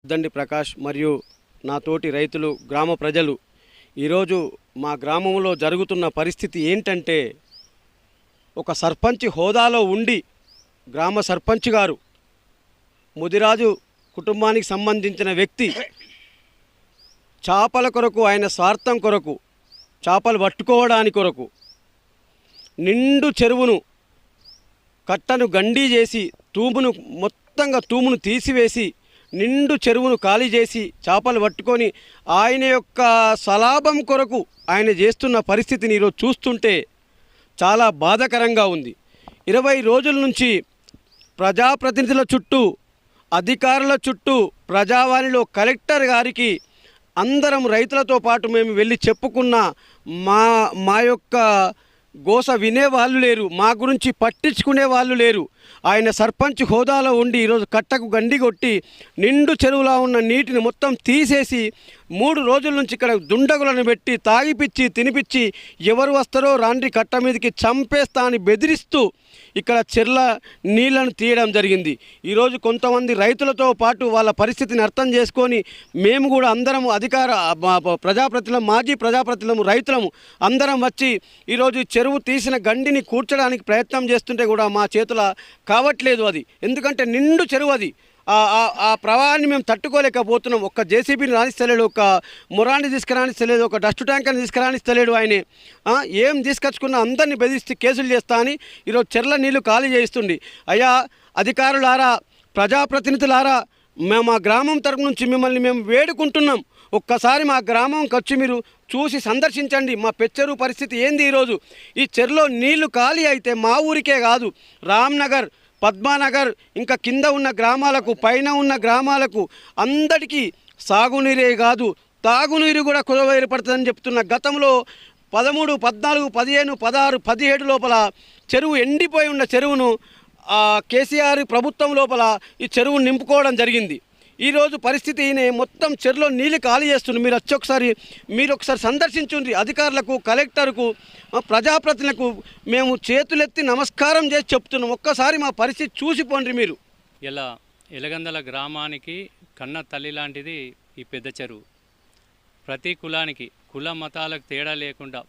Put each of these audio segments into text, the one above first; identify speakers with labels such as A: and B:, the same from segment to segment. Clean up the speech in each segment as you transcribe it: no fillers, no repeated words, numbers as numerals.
A: దండి ప్రకాష్ మరియు నా తోటి రైతులు గ్రామ ప్రజలు ఈరోజు మా గ్రామంలో జరుగుతున్న పరిస్థితి ఏంటంటే ఒక సర్పంచ్ హోదాలో ఉండి గ్రామ సర్పంచ్ గారు ముదిరాజు కుటుంబానికి సంబంధించిన వ్యక్తి చేపల కొరకు ఆయన స్వార్థం కొరకు చేపలు పట్టుకోవడానికి కొరకు నిండు చెరువును కట్టను గండి చేసి తూమును తీసివేసి నిండు చెరువును ఖాళీ చేసి చేపలు పట్టుకొని ఆయన యొక్క స్వలాభం కొరకు ఆయన చేస్తున్న పరిస్థితిని ఈరోజు చూస్తుంటే చాలా బాధాకరంగా ఉంది. 20 రోజుల నుంచి ప్రజాప్రతినిధుల చుట్టూ, అధికారుల చుట్టూ, ప్రజావాణిలో కలెక్టర్ గారికి అందరం రైతులతో పాటు మేము వెళ్ళి చెప్పుకున్న మా యొక్క గోస వినేవాళ్ళు లేరు, మా గురించి పట్టించుకునే వాళ్ళు లేరు. ఆయన సర్పంచ్ హోదాలో ఉండి ఈరోజు కట్టకు గండి కొట్టి నిండు చెరువులో ఉన్న నీటిని మొత్తం తీసేసి 3 రోజుల నుంచి ఇక్కడ దుండగులను పెట్టి తాగిపిచ్చి తినిపిచ్చి ఎవరు వస్తారో రాండ్రి కట్ట మీదకి చంపేస్తా అని బెదిరిస్తూ ఇక్కడ చెర్ల నీళ్లను తీయడం జరిగింది. ఈరోజు కొంతమంది రైతులతో పాటు వాళ్ళ పరిస్థితిని అర్థం చేసుకొని మేము కూడా అందరము ప్రజాప్రతినిధులం, మాజీ ప్రజాప్రతినిధులము, రైతులము అందరం వచ్చి ఈరోజు చెరువు తీసిన గండిని కూర్చడానికి ప్రయత్నం చేస్తుంటే కూడా మా చేతుల కావట్లేదు. అది ఎందుకంటే నిండు చెరువు, అది ఆ ప్రవాహాన్ని మేము తట్టుకోలేకపోతున్నాం. ఒక్క జేసీబీని రాణిస్తలేడు, ఒక మురాన్ని తీసుకురానిస్తలేదు, ఒక డస్ట్ ట్యాంకర్ని తీసుకురానిస్తలేడు. ఆయనే ఏం తీసుకొచ్చుకున్నా అందరినీ బెదిరిస్తే కేసులు చేస్తా అని ఈరోజు చెర్ల నీళ్లు ఖాళీ చేయిస్తుంది. అయ్యా అధికారులారా, ప్రజాప్రతినిధులారా, మా గ్రామం తరపు నుంచి మిమ్మల్ని మేము వేడుకుంటున్నాం. ఒక్కసారి మా గ్రామంకి వచ్చి మీరు చూసి సందర్శించండి. మా పెచ్చెరు పరిస్థితి ఏంది ఈరోజు. ఈ చెరువులో నీళ్లు ఖాళీ అయితే మా ఊరికే కాదు, రామ్నగర్, పద్మానగర్, ఇంకా కింద ఉన్న గ్రామాలకు, పైన ఉన్న గ్రామాలకు అందరికీ సాగునీరే కాదు తాగునీరు కూడా కొరవ ఏర్పడుతుందని చెప్తున్న గతంలో 13, 14, 15, 16, 17 లోపల చెరువు ఎండిపోయి ఉన్న చెరువును కేసీఆర్ ప్రభుత్వం లోపల ఈ చెరువును నింపుకోవడం జరిగింది. ఈరోజు పరిస్థితి మొత్తం చెరువులో నీళ్ళు ఖాళీ చేస్తుంది. మీరు ఒకసారి సందర్శించుండ్రి. అధికారులకు, కలెక్టర్కు, ప్రజాప్రతినిధులకు మేము చేతులెత్తి నమస్కారం చేసి చెప్తున్నాం. ఒక్కసారి మా పరిస్థితి చూసిపోండి మీరు.
B: ఇలా ఎలగందల గ్రామానికి కన్న తల్లి లాంటిది ఈ పెద్ద చెరువు. ప్రతి కులానికి, కుల మతాలకు తేడా లేకుండా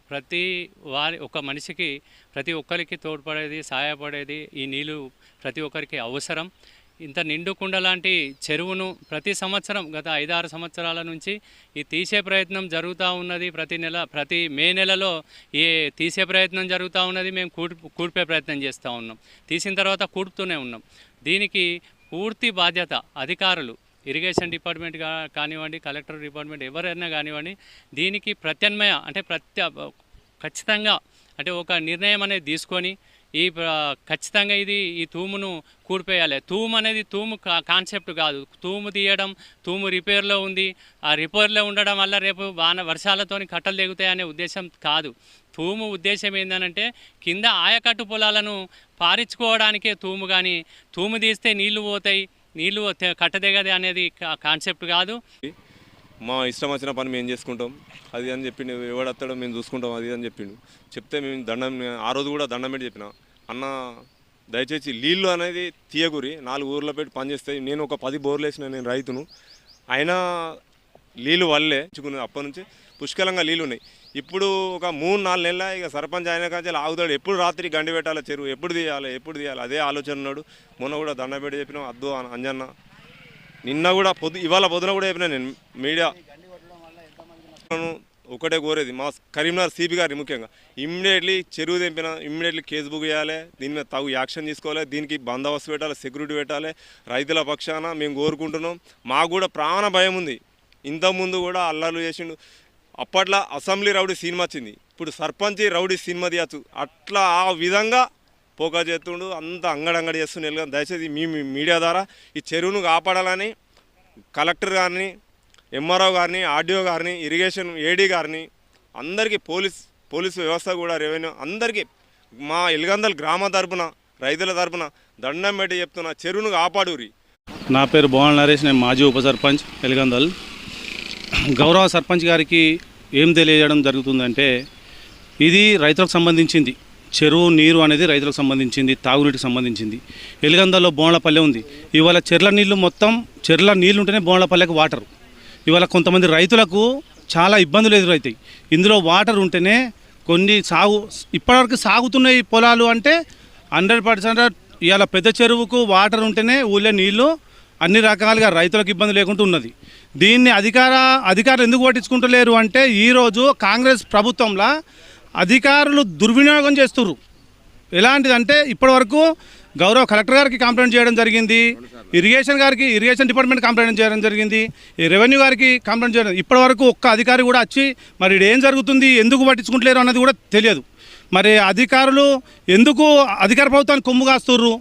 B: ఒక మనిషికి, ప్రతి ఒక్కరికి తోడ్పడేది, సహాయపడేది ఈ నీళ్ళు ప్రతి ఒక్కరికి అవసరం. ఇంత నిండుకుండ లాంటి చెరువును ప్రతి సంవత్సరం గత 5-6 సంవత్సరాల నుంచి ఈ తీసే ప్రయత్నం జరుగుతూ ఉన్నది. ప్రతి మే నెలలో తీసే ప్రయత్నం జరుగుతూ ఉన్నది. మేము కూడిపే ప్రయత్నం చేస్తూ ఉన్నాం. తీసిన తర్వాత కూడుతూనే ఉన్నాం. దీనికి పూర్తి బాధ్యత అధికారులు, ఇరిగేషన్ డిపార్ట్మెంట్ కానివ్వండి, కలెక్టర్ డిపార్ట్మెంట్ ఎవరైనా కానివ్వండి, దీనికి ప్రత్యామ్నాయ అంటే ఖచ్చితంగా అంటే ఒక నిర్ణయం అనేది తీసుకొని ఖచ్చితంగా ఈ తూమును కూడిపేయాలి. తూము అనేది కాన్సెప్ట్ కాదు. తూము తీయడం, తూము రిపేర్లో ఉంది. ఆ రిపేర్లో ఉండడం వల్ల రేపు వర్షాలతోని కట్టలు తెగుతాయి అనే ఉద్దేశం కాదు. తూము ఉద్దేశం ఏంటంటే కింద ఆయకట్టు పొలాలను పారించుకోవడానికే తూము, కానీ తూము తీస్తే నీళ్లు పోతాయి, నీళ్లు కట్టదెగది అనేది కాన్సెప్ట్ కాదు.
C: మా ఇష్టం వచ్చిన పని మేము చేసుకుంటాం అది అని చెప్పిండు. ఎవడత్తాడో మేము చూసుకుంటాం అది అని చెప్పిండు. చెప్తే మేము ఆ రోజు కూడా దండం పెట్టి చెప్పిన, అన్న దయచేసి నీళ్ళు అనేది తీయగురి, 4 ఊర్లో పెట్టి పనిచేస్తాయి. నేను ఒక 10 బోర్లు వేసిన, నేను రైతును. అయినా నీళ్ళు వల్లే అప్పటి నుంచి పుష్కలంగా నీళ్ళు ఉన్నాయి. ఇప్పుడు ఒక 3-4 నెలల ఇక సర్పంచ్ అయిన కానీ ఆగుతాడు. ఎప్పుడు రాత్రి గండి పెట్టాలి, చెరువు ఎప్పుడు తీయాలి అదే ఆలోచన ఉన్నాడు. మొన్న కూడా దండం పెట్టి చెప్పినాం, అద్దు అంజన్న. నిన్న కూడా ఇవాళ పొద్దున కూడా చెప్పినా నేను మీడియా ఒకటే కోరేది మా కరీంనగర్ సిపి గారిని ముఖ్యంగా, ఇమ్మీడియట్లీ చెరువు తెంపిన ఇమ్మీడియట్లీ కేసు బుక్ చేయాలి, దీని మీద తగు యాక్షన్ తీసుకోవాలి, దీనికి బందోబస్తు పెట్టాలి, సెక్యూరిటీ పెట్టాలి. రైతుల పక్షాన మేము కోరుకుంటున్నాం. మాకు కూడా ప్రాణ భయం ఉంది. ఇంతకుముందు కూడా అల్లర్లు చేసిండు. అప్పట్లో అసెంబ్లీ రౌడీ సినిమా వచ్చింది, ఇప్పుడు సర్పంచ్ రౌడీ సినిమా తీయచ్చు. అట్లా ఆ విధంగా పోకా చేస్తుండు, అంత అంగడి చేస్తుండే. దయచేసి మీ మీడియా ద్వారా ఈ చెరువును కాపాడాలని కలెక్టర్ గారిని, ఎంఆర్ఓ గారిని, ఆర్డీఓ గారిని, ఇరిగేషన్ ఏడీ గారిని, అందరికీ పోలీసు వ్యవస్థ కూడా, రెవెన్యూ అందరికీ మా ఎలగందల గ్రామ తరపున, రైతుల తరపున దండం పెట్టి చెప్తున్నా, చెరువును కాపాడురి.
D: నా పేరు భువన నరేష్, నేను మాజీ ఉప సర్పంచ్ ఎలగందల్. గౌరవ సర్పంచ్ గారికి ఏం తెలియజేయడం జరుగుతుందంటే, ఇది రైతులకు సంబంధించింది. చెరువు నీరు అనేది రైతులకు సంబంధించింది, తాగునీటికి సంబంధించింది. ఎలిగందల్లో బోన్లపల్లె ఉంది. ఇవాళ చెర్ల నీళ్లు మొత్తం చెర్ల నీళ్లు ఉంటేనే బోన్లపల్లెకు వాటర్. ఇవాళ కొంతమంది రైతులకు చాలా ఇబ్బందులు ఎదురవుతాయి. ఇందులో వాటర్ ఉంటేనే కొన్ని ఇప్పటివరకు సాగుతున్న ఈ పొలాలు అంటే 100% ఇవాళ పెద్ద చెరువుకు వాటర్ ఉంటేనే ఊళ్ళో నీళ్లు అన్ని రకాలుగా రైతులకు ఇబ్బంది లేకుండా ఉన్నది. దీన్ని అధికారులు ఎందుకు పట్టించుకుంటలేరు అంటే ఈరోజు కాంగ్రెస్ ప్రభుత్వంలో అధికారులు దుర్వినియోగం చేస్తున్నారు. ఎలాంటిదంటే ఇప్పటివరకు గౌరవ కలెక్టర్ గారికి కంప్లైంట్ చేయడం జరిగింది, ఇరిగేషన్ డిపార్ట్మెంట్ కంప్లైంట్ చేయడం జరిగింది, ఈ రెవెన్యూ గారికి కంప్లైంట్ చేయడం. ఇప్పటివరకు ఒక్క అధికారి కూడా వచ్చి మరి ఏం జరుగుతుంది, ఎందుకు పట్టించుకుంటలేరు అన్నది కూడా తెలియదు. మరి అధికారులు ఎందుకు అధికార ప్రభుత్వాన్ని కొమ్ము కాస్తుర్రు?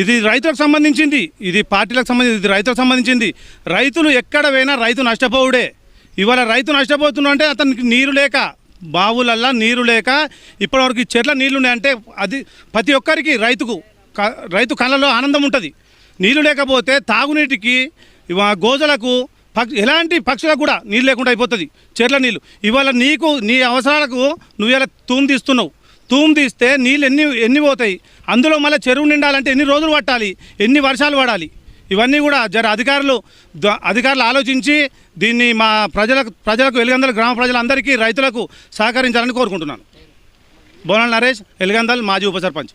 D: ఇది రైతులకు సంబంధించింది, ఇది పార్టీలకు సంబంధించింది, ఇది రైతులకు సంబంధించింది. రైతులు ఎక్కడ పోయినా రైతు నష్టపోవుడే. ఇవాళ రైతు నష్టపోతున్నా అంటే అతనికి నీరు లేక, బావులల్లా నీరు లేక ఇప్పటివరకు చెట్ల నీళ్లు ఉన్నాయంటే అది ప్రతి ఒక్కరికి రైతు కళ్ళలో ఆనందం ఉంటుంది. నీళ్లు లేకపోతే తాగునీటికి గోజలకు ఎలాంటి పక్షులకు కూడా నీళ్ళు లేకుండా అయిపోతుంది చెట్ల నీళ్ళు. ఇవాళ నీ అవసరాలకు నువ్వు ఇలా తూము తీస్తే నీళ్ళు ఎన్ని పోతాయి? అందులో మళ్ళీ చెరువు నిండాలంటే ఎన్ని రోజులు పట్టాలి, ఎన్ని వర్షాలు పడాలి? ఇవన్నీ కూడా అధికారులు ఆలోచించి దీన్ని మా ప్రజలకు ఎలిగందల గ్రామ ప్రజలందరికీ రైతులకు సహకరించాలని కోరుకుంటున్నాను. బోనాల నరేష్, ఎలిగందల్ మాజీ ఉప సర్పంచ్.